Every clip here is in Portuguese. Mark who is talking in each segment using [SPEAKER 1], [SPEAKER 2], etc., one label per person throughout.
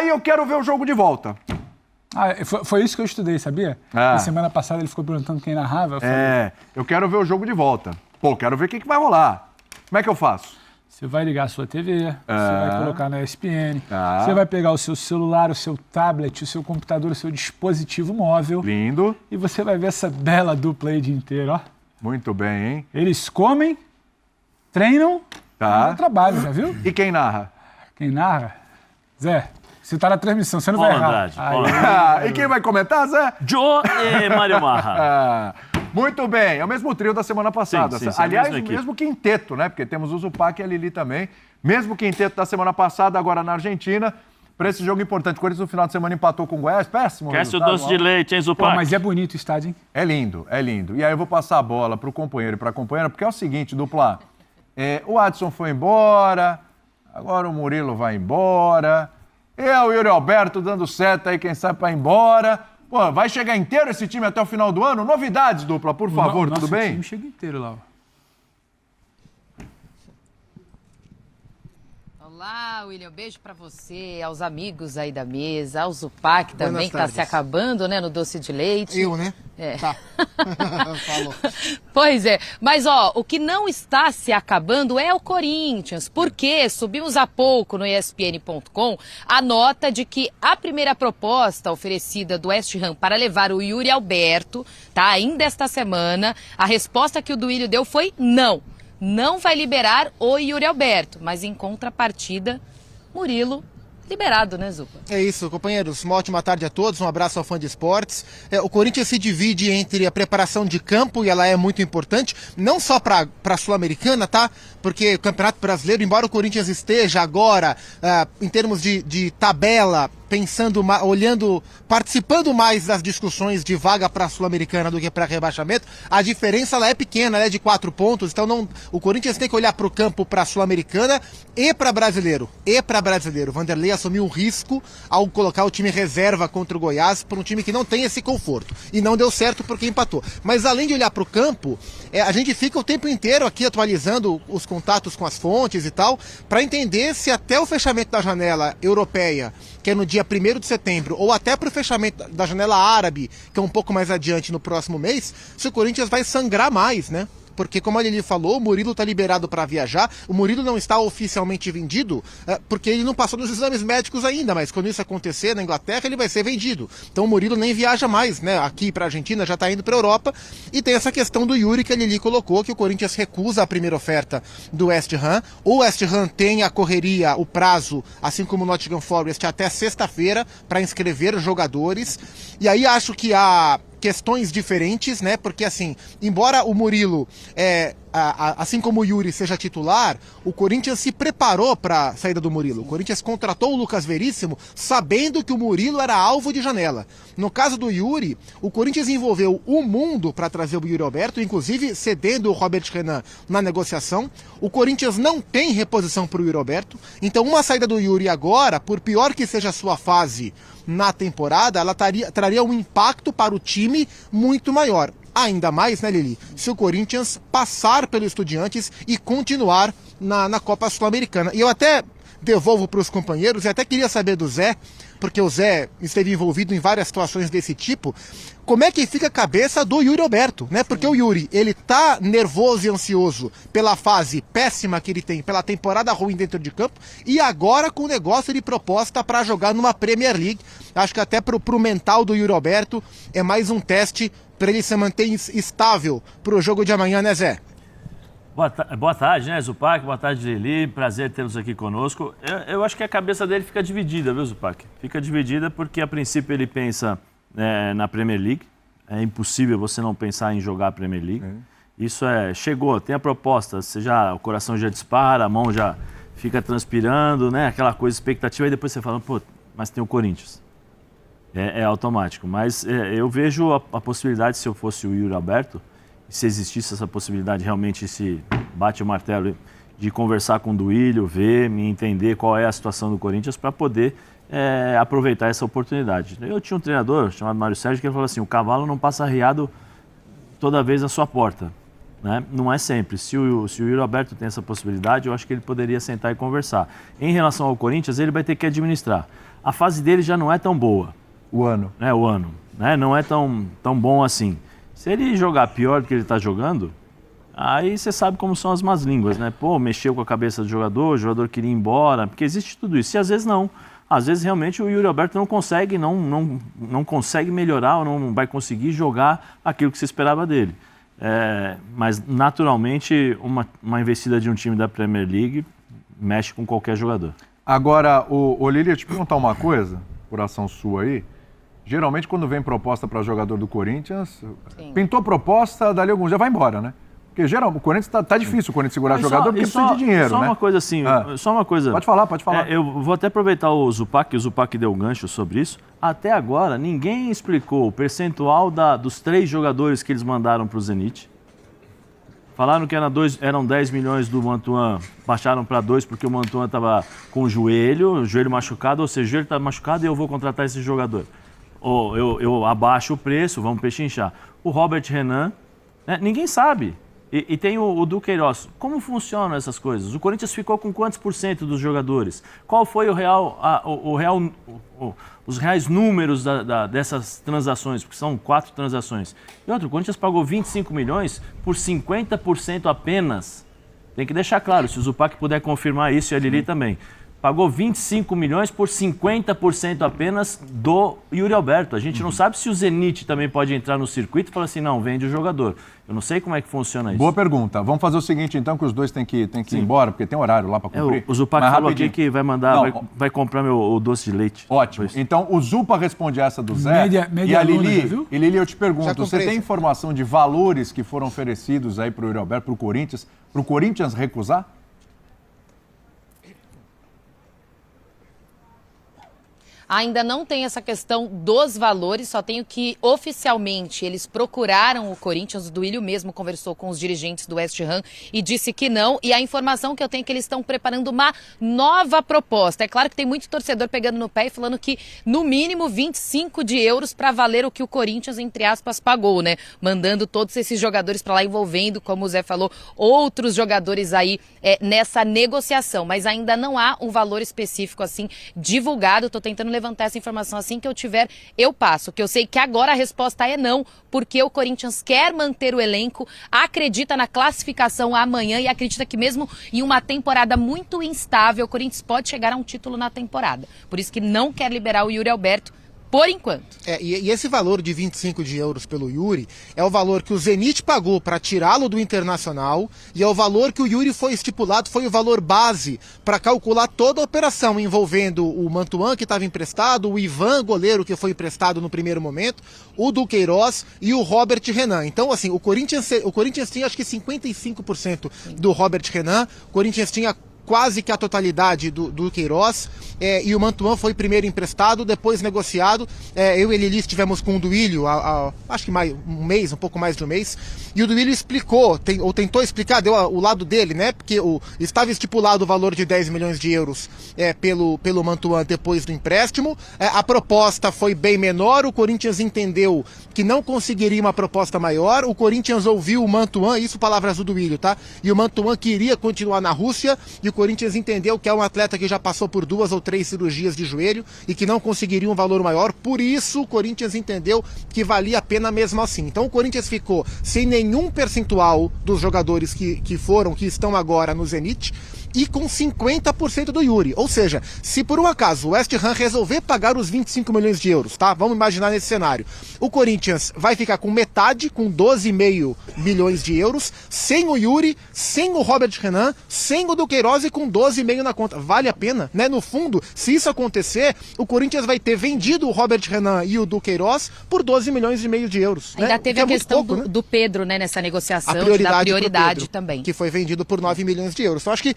[SPEAKER 1] Aí eu quero ver o jogo de volta.
[SPEAKER 2] Foi isso que eu estudei, sabia? Na semana passada ele ficou perguntando quem narrava.
[SPEAKER 1] Eu quero ver o jogo de volta. Pô, quero ver o que vai rolar. Como é que eu faço?
[SPEAKER 2] Você vai ligar a sua TV, você vai colocar na ESPN, você vai pegar o seu celular, o seu tablet, o seu computador, o seu dispositivo móvel.
[SPEAKER 1] Lindo.
[SPEAKER 2] E você vai ver essa bela dupla aí o dia inteiro, ó.
[SPEAKER 1] Muito bem, hein?
[SPEAKER 2] Eles comem, treinam, e trabalham, já viu?
[SPEAKER 1] E quem narra?
[SPEAKER 2] Quem narra? Zé, você tá na transmissão, você não vai errar.
[SPEAKER 1] E quem vai comentar, Zé?
[SPEAKER 3] Joe e Mário Marra.
[SPEAKER 1] Muito bem, é o mesmo trio da semana passada.
[SPEAKER 3] Sim,
[SPEAKER 1] aliás, o mesmo quinteto, né? Porque temos o Zupac e a Lili também. Mesmo quinteto da semana passada, agora na Argentina. Para esse jogo importante. O Corinthians no final de semana empatou com o Goiás. Péssimo.
[SPEAKER 3] Quer o doce de leite, hein, Zupac?
[SPEAKER 2] Mas é bonito o estádio, hein?
[SPEAKER 1] É lindo, é lindo. E aí eu vou passar a bola para o companheiro e para a companheira, porque é o seguinte, dupla. O Adson foi embora, agora o Murilo vai embora. E o Yuri Alberto dando seta aí, quem sabe, para ir embora. Pô, vai chegar inteiro esse time até o final do ano? Novidades, dupla, por favor, tudo bem?
[SPEAKER 2] O time chega inteiro lá, ó.
[SPEAKER 4] Olá, William, beijo pra você, aos amigos aí da mesa, ao Zupac também, que tá se acabando, né, no doce de leite.
[SPEAKER 5] Eu, né?
[SPEAKER 4] Tá.
[SPEAKER 5] Falou.
[SPEAKER 4] Pois é, mas ó, o que não está se acabando é o Corinthians, porque subimos há pouco no ESPN.com a nota de que a primeira proposta oferecida do West Ham para levar o Yuri Alberto, tá, ainda esta semana, a resposta que o Duílio deu foi não. Não vai liberar o Yuri Alberto, mas em contrapartida, Murilo liberado, né, Zupa?
[SPEAKER 5] É isso, companheiros. Uma ótima tarde a todos, um abraço ao fã de esportes. O Corinthians se divide entre a preparação de campo, e ela é muito importante, não só para a Sul-Americana, tá? Porque o Campeonato Brasileiro, embora o Corinthians esteja agora, em termos de tabela, pensando, olhando, participando mais das discussões de vaga para a Sul-Americana do que para rebaixamento, a diferença ela é pequena, ela é de 4 pontos, então o Corinthians tem que olhar para o campo para a Sul-Americana e para brasileiro. O Vanderlei assumiu um risco ao colocar o time reserva contra o Goiás para um time que não tem esse conforto. E não deu certo porque empatou. Mas além de olhar para o campo, a gente fica o tempo inteiro aqui atualizando os contatos com as fontes e tal, para entender se até o fechamento da janela europeia, que é no dia 1º de setembro, ou até para o fechamento da janela árabe, que é um pouco mais adiante no próximo mês, se o Corinthians vai sangrar mais, né? Porque, como a Lili falou, o Murilo está liberado para viajar. O Murilo não está oficialmente vendido, porque ele não passou nos exames médicos ainda, mas quando isso acontecer na Inglaterra, ele vai ser vendido. Então o Murilo nem viaja mais, né? Aqui para a Argentina, já está indo para a Europa. E tem essa questão do Yuri que a Lili colocou, que o Corinthians recusa a primeira oferta do West Ham. O West Ham tem a correria, o prazo, assim como o Nottingham Forest, até sexta-feira para inscrever jogadores. E aí acho que há questões diferentes, né? Porque assim, embora o Murilo, assim como o Yuri seja titular, o Corinthians se preparou para a saída do Murilo. O Corinthians contratou o Lucas Veríssimo sabendo que o Murilo era alvo de janela. No caso do Yuri, o Corinthians envolveu o mundo para trazer o Yuri Alberto, inclusive cedendo o Robert Renan na negociação. O Corinthians não tem reposição para o Yuri Alberto, então uma saída do Yuri agora, por pior que seja a sua fase na temporada, ela traria um impacto para o time muito maior. Ainda mais, né, Lili? Se o Corinthians passar pelo Estudiantes e continuar na Copa Sul-Americana. E eu até devolvo para os companheiros, e até queria saber do Zé, porque o Zé esteve envolvido em várias situações desse tipo, como é que fica a cabeça do Yuri Alberto, né? Porque o Yuri, ele tá nervoso e ansioso pela fase péssima que ele tem, pela temporada ruim dentro de campo, e agora com o negócio de proposta para jogar numa Premier League. Acho que até pro mental do Yuri Alberto é mais um teste para ele se manter estável pro jogo de amanhã, né, Zé?
[SPEAKER 3] Boa tarde, né, Zupac? Boa tarde, Lili. Prazer tê-los aqui conosco. Eu acho que a cabeça dele fica dividida, viu, Zupac? Fica dividida porque, a princípio, ele pensa na Premier League. É impossível você não pensar em jogar a Premier League. Isso chegou, tem a proposta, o coração já dispara, a mão já fica transpirando, né? Aquela coisa, expectativa, e depois você fala, pô, mas tem o Corinthians. É automático. Mas eu vejo a possibilidade, se eu fosse o Yuri Alberto, se existisse essa possibilidade, realmente se bate o martelo, de conversar com o Duílio, ver, me entender qual é a situação do Corinthians para poder aproveitar essa oportunidade. Eu tinha um treinador chamado Mário Sérgio que ele falou assim, o cavalo não passa arriado toda vez à sua porta. né? Não é sempre. Se o Yuri Alberto tem essa possibilidade, eu acho que ele poderia sentar e conversar. Em relação ao Corinthians, ele vai ter que administrar. A fase dele já não é tão boa.
[SPEAKER 1] O ano.
[SPEAKER 3] O ano. Né? Não é tão bom assim. Se ele jogar pior do que ele está jogando, aí você sabe como são as más línguas, né? Pô, mexeu com a cabeça do jogador, o jogador queria ir embora, porque existe tudo isso. E às vezes não. Às vezes realmente o Yuri Alberto não consegue melhorar ou não vai conseguir jogar aquilo que se esperava dele. Mas naturalmente uma investida de um time da Premier League mexe com qualquer jogador.
[SPEAKER 1] Agora, Lili, eu te perguntar uma coisa, por ação sua aí. Geralmente quando vem proposta para jogador do Corinthians, pintou proposta, dali alguns já vai embora, né? Porque geralmente o Corinthians tá difícil o Corinthians segurar jogador porque precisa de dinheiro,
[SPEAKER 3] só
[SPEAKER 1] né?
[SPEAKER 3] uma coisa assim, só uma coisa.
[SPEAKER 1] Pode falar.
[SPEAKER 3] Eu vou até aproveitar o Zupac deu um gancho sobre isso. Até agora, ninguém explicou o percentual dos 3 jogadores que eles mandaram para o Zenit. Falaram que eram 10 milhões do Mantuan, baixaram para 2 porque o Mantuan estava com o joelho machucado, ou seja, o joelho está machucado e eu vou contratar esse jogador. Ou eu abaixo o preço, vamos pechinchar. O Robert Renan, né, ninguém sabe. E tem o Duqueiroz. Como funcionam essas coisas? O Corinthians ficou com quantos % dos jogadores? Qual foi os reais números dessas transações? Porque são 4 transações. E outro, o Corinthians pagou 25 milhões por 50% apenas. Tem que deixar claro, se o Zupac puder confirmar isso e a Lili também. Pagou 25 milhões por 50% apenas do Yuri Alberto. A gente não sabe se o Zenit também pode entrar no circuito e falar assim, não, vende o jogador. Eu não sei como é que funciona isso.
[SPEAKER 1] Boa pergunta. Vamos fazer o seguinte, então, que os dois têm que ir embora, porque tem horário lá para cumprir.
[SPEAKER 3] O Zupac falou aqui que vai mandar, vai comprar o doce de leite.
[SPEAKER 1] Ótimo. Depois. Então, o Zupa responde essa do Zé. E a Lili, eu te pergunto, você tem informação de valores que foram oferecidos aí para o Yuri Alberto, para o Corinthians recusar?
[SPEAKER 4] Ainda não tem essa questão dos valores, só tenho que oficialmente eles procuraram o Corinthians, o Duílio mesmo conversou com os dirigentes do West Ham e disse que não. E a informação que eu tenho é que eles estão preparando uma nova proposta. É claro que tem muito torcedor pegando no pé e falando que no mínimo 25 de euros para valer o que o Corinthians, entre aspas, pagou, né? Mandando todos esses jogadores para lá, envolvendo, como o Zé falou, outros jogadores aí nessa negociação. Mas ainda não há um valor específico assim divulgado. Estou tentando levantar essa informação assim que eu tiver, eu passo. Que eu sei que agora a resposta é não, porque o Corinthians quer manter o elenco, acredita na classificação amanhã e acredita que mesmo em uma temporada muito instável, o Corinthians pode chegar a um título na temporada. Por isso que não quer liberar o Yuri Alberto por enquanto.
[SPEAKER 5] E esse valor de 25 de euros pelo Yuri é o valor que o Zenit pagou para tirá-lo do Internacional e é o valor que o Yuri foi estipulado, foi o valor base para calcular toda a operação envolvendo o Mantuan, que estava emprestado, o Ivan, goleiro, que foi emprestado no primeiro momento, o Duqueiroz e o Robert Renan. Então, assim, o Corinthians tinha acho que 55% do Robert Renan, o Corinthians tinha quase que a totalidade do Queiroz, e o Mantuan foi primeiro emprestado, depois negociado. Eu e Lili estivemos com o Duílio, acho que um pouco mais de um mês, e o Duílio explicou, tentou explicar, deu o lado dele, né? Porque estava estipulado o valor de 10 milhões de euros pelo Mantuan depois do empréstimo. A proposta foi bem menor, o Corinthians entendeu que não conseguiria uma proposta maior, o Corinthians ouviu o Mantuan, isso palavras do Duílio, tá? E o Mantuan queria continuar na Rússia, e o Corinthians entendeu que é um atleta que já passou por 2 ou 3 cirurgias de joelho e que não conseguiria um valor maior, por isso o Corinthians entendeu que valia a pena mesmo assim. Então o Corinthians ficou sem nenhum percentual dos jogadores que estão agora no Zenit e com 50% do Yuri. Ou seja, se por um acaso o West Ham resolver pagar os 25 milhões de euros, tá? Vamos imaginar nesse cenário. O Corinthians vai ficar com metade, com 12,5 milhões de euros, sem o Yuri, sem o Robert Renan, sem o Duqueiroz e com 12,5 na conta. Vale a pena, né? No fundo, se isso acontecer, o Corinthians vai ter vendido o Robert Renan e o Duqueiroz por 12 milhões e meio de euros.
[SPEAKER 4] Ainda
[SPEAKER 5] né?
[SPEAKER 4] teve a questão do Pedro, né, nessa negociação,
[SPEAKER 5] a prioridade
[SPEAKER 4] da prioridade também.
[SPEAKER 5] Que foi vendido por 9 milhões de euros. Então acho que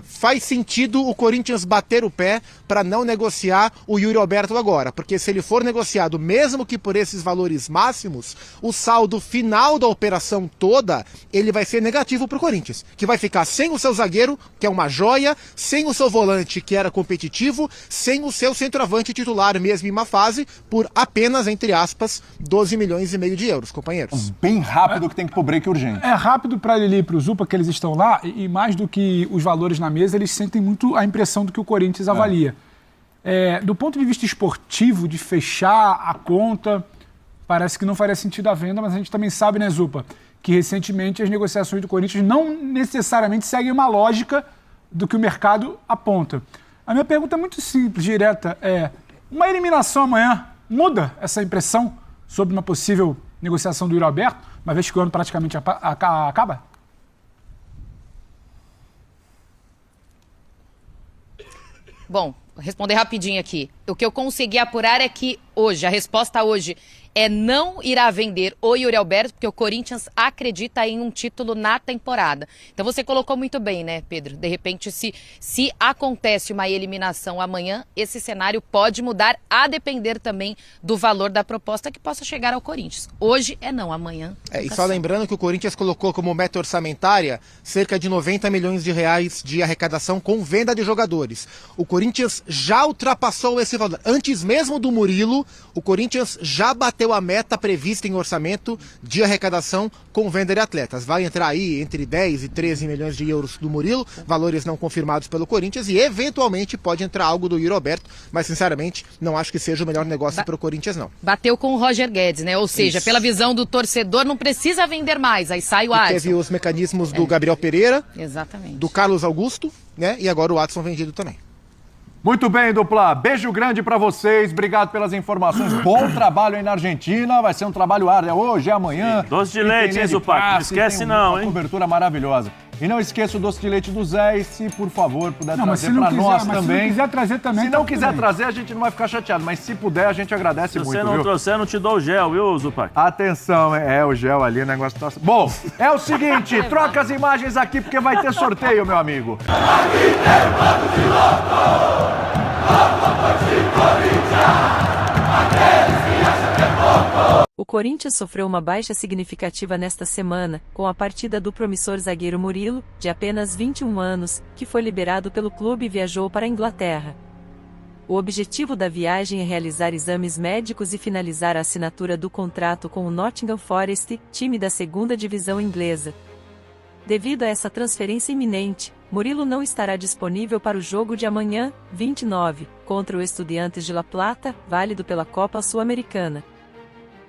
[SPEAKER 5] faz sentido o Corinthians bater o pé para não negociar o Yuri Alberto agora, porque se ele for negociado, mesmo que por esses valores máximos, o saldo final da operação toda, ele vai ser negativo para o Corinthians, que vai ficar sem o seu zagueiro, que é uma joia, sem o seu volante, que era competitivo, sem o seu centroavante titular mesmo em uma fase, por apenas, entre aspas, 12 milhões e meio de euros, companheiros.
[SPEAKER 1] Bem rápido que tem que ir pro break urgente.
[SPEAKER 2] É rápido para Lili e para o Zupa, que eles estão lá, e mais do que os valores na mesa, eles sentem muito a impressão do que o Corinthians avalia. Do ponto de vista esportivo, de fechar a conta, parece que não faria sentido a venda, mas a gente também sabe, né, Zupa, que recentemente as negociações do Corinthians não necessariamente seguem uma lógica do que o mercado aponta. A minha pergunta é muito simples, direta, uma eliminação amanhã muda essa impressão sobre uma possível negociação do Yuri Alberto, uma vez que o ano praticamente acaba?
[SPEAKER 4] Bom, vou responder rapidinho aqui. O que eu consegui apurar é que hoje, a resposta hoje é não irá vender o Yuri Alberto, porque o Corinthians acredita em um título na temporada. Então você colocou muito bem, né, Pedro? De repente, se acontece uma eliminação amanhã, esse cenário pode mudar, a depender também do valor da proposta que possa chegar ao Corinthians. Hoje é não, amanhã...
[SPEAKER 5] E só lembrando que o Corinthians colocou como meta orçamentária cerca de 90 milhões de reais de arrecadação com venda de jogadores. O Corinthians já ultrapassou esse valor. Antes mesmo do Murilo, o Corinthians já bateu a meta prevista em orçamento de arrecadação com venda de atletas. Vai entrar aí entre 10 e 13 milhões de euros do Murilo, valores não confirmados pelo Corinthians, e eventualmente pode entrar algo do Yuri Alberto, mas sinceramente não acho que seja o melhor negócio para o Corinthians, não.
[SPEAKER 4] Bateu com o Roger Guedes, né? Ou seja, pela visão do torcedor, não precisa vender mais, aí sai o Adson.
[SPEAKER 5] Teve os mecanismos do Gabriel Pereira,
[SPEAKER 4] exatamente,
[SPEAKER 5] do Carlos Augusto, né? E agora o Adson vendido também.
[SPEAKER 1] Muito bem, dupla. Beijo grande pra vocês. Obrigado pelas informações. Bom trabalho aí na Argentina. Vai ser um trabalho árduo. Hoje, amanhã.
[SPEAKER 3] Doce de leite, hein, Zupac? Não esquece não, hein?
[SPEAKER 1] Cobertura maravilhosa. E não esqueça o doce de leite do Zé. E se, por favor, puder trazer pra nós também.
[SPEAKER 2] Se não quiser trazer também.
[SPEAKER 1] Se não quiser trazer, a gente não vai ficar chateado. Mas se puder, a gente agradece muito,
[SPEAKER 3] Se você não trouxer, eu não te dou o gel, viu, Zupac?
[SPEAKER 1] Atenção, o gel ali, o negócio tá... Bom, é o seguinte, troca as imagens aqui porque vai ter sorteio, meu amigo.
[SPEAKER 6] O Corinthians sofreu uma baixa significativa nesta semana, com a partida do promissor zagueiro Murilo, de apenas 21 anos, que foi liberado pelo clube e viajou para a Inglaterra. O objetivo da viagem é realizar exames médicos e finalizar a assinatura do contrato com o Nottingham Forest, time da 2ª divisão inglesa. Devido a essa transferência iminente, Murilo não estará disponível para o jogo de amanhã, 29, contra o Estudiantes de La Plata, válido pela Copa Sul-Americana.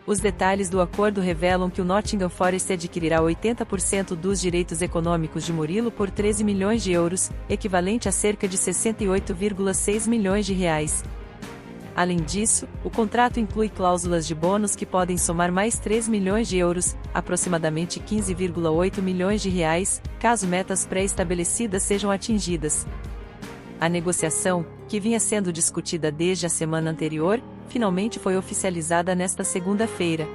[SPEAKER 6] Os detalhes do acordo revelam que o Nottingham Forest adquirirá 80% dos direitos econômicos de Murilo por 13 milhões de euros, equivalente a cerca de 68,6 milhões de reais. Além disso, o contrato inclui cláusulas de bônus que podem somar mais 3 milhões de euros, aproximadamente 15,8 milhões de reais, caso metas pré-estabelecidas sejam atingidas. A negociação, que vinha sendo discutida desde a semana anterior, finalmente foi oficializada nesta segunda-feira.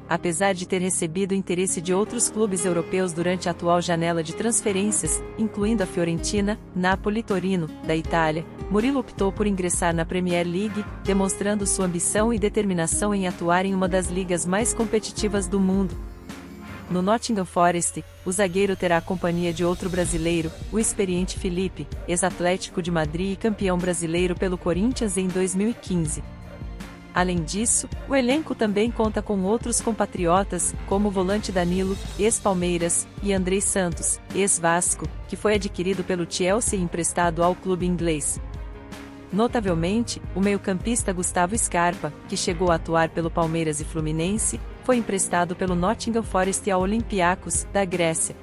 [SPEAKER 6] Apesar de ter recebido interesse de outros clubes europeus durante a atual janela de transferências, incluindo a Fiorentina, Napoli e Torino, da Itália, Murilo optou por ingressar na Premier League, demonstrando sua ambição e determinação em atuar em uma das ligas mais competitivas do mundo. No Nottingham Forest, o zagueiro terá a companhia de outro brasileiro, o experiente Felipe, ex-Atlético de Madrid e campeão brasileiro pelo Corinthians em 2015. Além disso, o elenco também conta com outros compatriotas, como o volante Danilo, ex-Palmeiras, e Andrei Santos, ex-Vasco, que foi adquirido pelo Chelsea e emprestado ao clube inglês. Notavelmente, o meio-campista Gustavo Scarpa, que chegou a atuar pelo Palmeiras e Fluminense, foi emprestado pelo Nottingham Forest ao Olympiacos, da Grécia.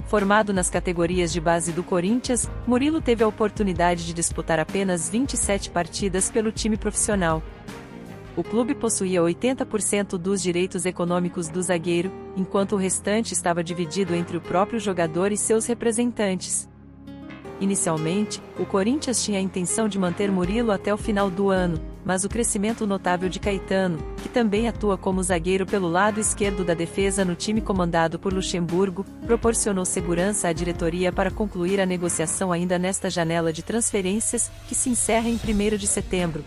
[SPEAKER 6] Formado nas categorias de base do Corinthians, Murilo teve a oportunidade de disputar apenas 27 partidas pelo time profissional. O clube possuía 80% dos direitos econômicos do zagueiro, enquanto o restante estava dividido entre o próprio jogador e seus representantes. Inicialmente, o Corinthians tinha a intenção de manter Murilo até o final do ano, mas o crescimento notável de Caetano, que também atua como zagueiro pelo lado esquerdo da defesa no time comandado por Luxemburgo, proporcionou segurança à diretoria para concluir a negociação ainda nesta janela de transferências, que se encerra em 1º de setembro.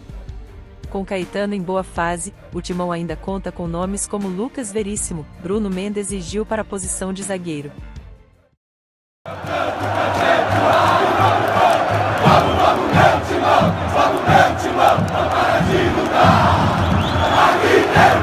[SPEAKER 6] Com Caetano em boa fase, o Timão ainda conta com nomes como Lucas Veríssimo, Bruno Mendes e Gil para a posição de zagueiro.
[SPEAKER 7] Vamos, meu timão, para de lutar. Aqui tem